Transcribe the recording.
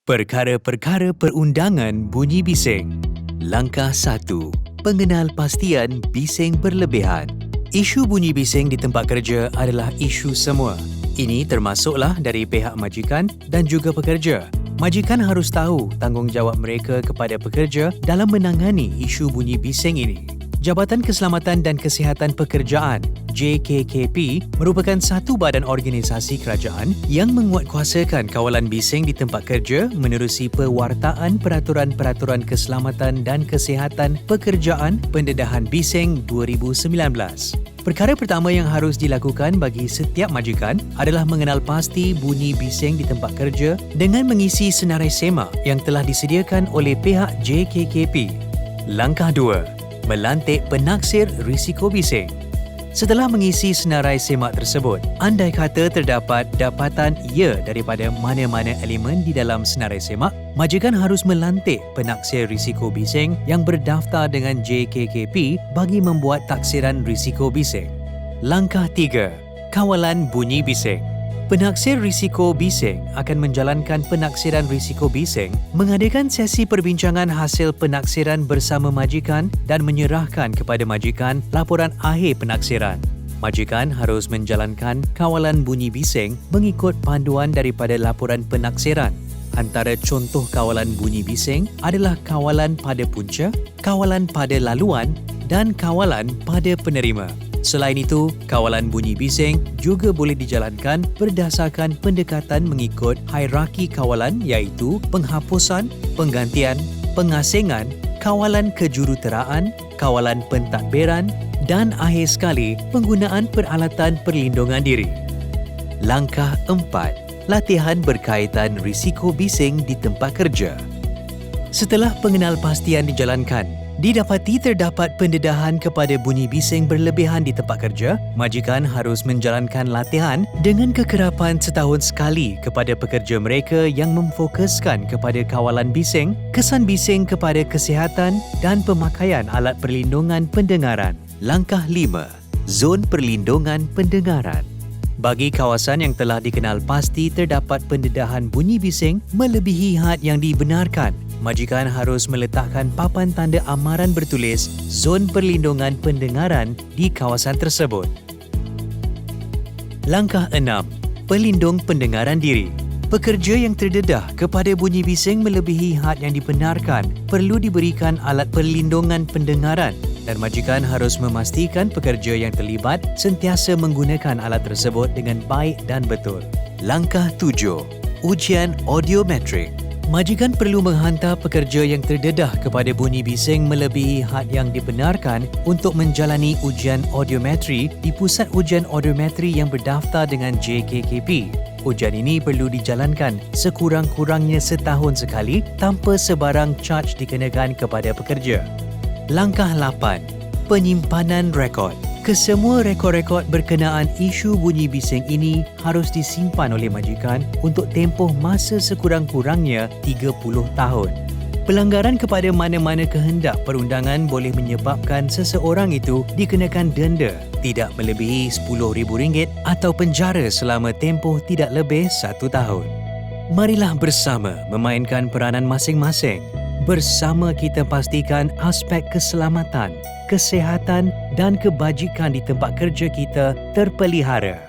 Perkara-perkara perundangan bunyi bising. Langkah 1. Pengenal pastian bising berlebihan. Isu bunyi bising di tempat kerja adalah isu semua. Ini termasuklah dari pihak majikan dan juga pekerja. Majikan harus tahu tanggungjawab mereka kepada pekerja dalam menangani isu bunyi bising ini. Jabatan Keselamatan dan Kesihatan Pekerjaan JKKP merupakan satu badan organisasi kerajaan yang menguatkuasakan kawalan bising di tempat kerja menerusi pewartaan Peraturan-Peraturan Keselamatan dan Kesihatan Pekerjaan Pendedahan Bising 2019. Perkara pertama yang harus dilakukan bagi setiap majikan adalah mengenal pasti bunyi bising di tempat kerja dengan mengisi senarai semak yang telah disediakan oleh pihak JKKP. Langkah 2. Melantik penaksir risiko bising. Setelah mengisi senarai semak tersebut, andai kata terdapat dapatan ya daripada mana-mana elemen di dalam senarai semak, majikan harus melantik penaksir risiko bising yang berdaftar dengan JKKP bagi membuat taksiran risiko bising. Langkah 3. Kawalan bunyi bising. Penaksir risiko bising akan menjalankan penaksiran risiko bising, mengadakan sesi perbincangan hasil penaksiran bersama majikan dan menyerahkan kepada majikan laporan akhir penaksiran. Majikan harus menjalankan kawalan bunyi bising mengikut panduan daripada laporan penaksiran. Antara contoh kawalan bunyi bising adalah kawalan pada punca, kawalan pada laluan dan kawalan pada penerima. Selain itu, kawalan bunyi bising juga boleh dijalankan berdasarkan pendekatan mengikut hierarki kawalan iaitu penghapusan, penggantian, pengasingan, kawalan kejuruteraan, kawalan pentadbiran dan akhir sekali penggunaan peralatan perlindungan diri. Langkah 4. Latihan berkaitan risiko bising di tempat kerja. Setelah pengenalpastian dijalankan, didapati terdapat pendedahan kepada bunyi bising berlebihan di tempat kerja, majikan harus menjalankan latihan dengan kekerapan setahun sekali kepada pekerja mereka yang memfokuskan kepada kawalan bising, kesan bising kepada kesihatan dan pemakaian alat perlindungan pendengaran. Langkah 5. Zon perlindungan pendengaran. Bagi kawasan yang telah dikenal pasti terdapat pendedahan bunyi bising melebihi had yang dibenarkan, majikan harus meletakkan papan tanda amaran bertulis Zon Perlindungan Pendengaran di kawasan tersebut. Langkah 6. Pelindung pendengaran diri. Pekerja yang terdedah kepada bunyi bising melebihi had yang dibenarkan perlu diberikan alat perlindungan pendengaran dan majikan harus memastikan pekerja yang terlibat sentiasa menggunakan alat tersebut dengan baik dan betul. Langkah 7. Ujian audiometrik. Majikan perlu menghantar pekerja yang terdedah kepada bunyi bising melebihi had yang dibenarkan untuk menjalani ujian audiometri di Pusat Ujian Audiometri yang berdaftar dengan JKKP. Ujian ini perlu dijalankan sekurang-kurangnya setahun sekali tanpa sebarang caj dikenakan kepada pekerja. Langkah 8. Penyimpanan rekod. Kesemua rekod-rekod berkenaan isu bunyi bising ini harus disimpan oleh majikan untuk tempoh masa sekurang-kurangnya 30 tahun. Pelanggaran kepada mana-mana kehendak perundangan boleh menyebabkan seseorang itu dikenakan denda tidak melebihi RM10,000 atau penjara selama tempoh tidak lebih 1 tahun. Marilah bersama memainkan peranan masing-masing. Bersama kita pastikan aspek keselamatan, kesihatan dan kebajikan di tempat kerja kita terpelihara.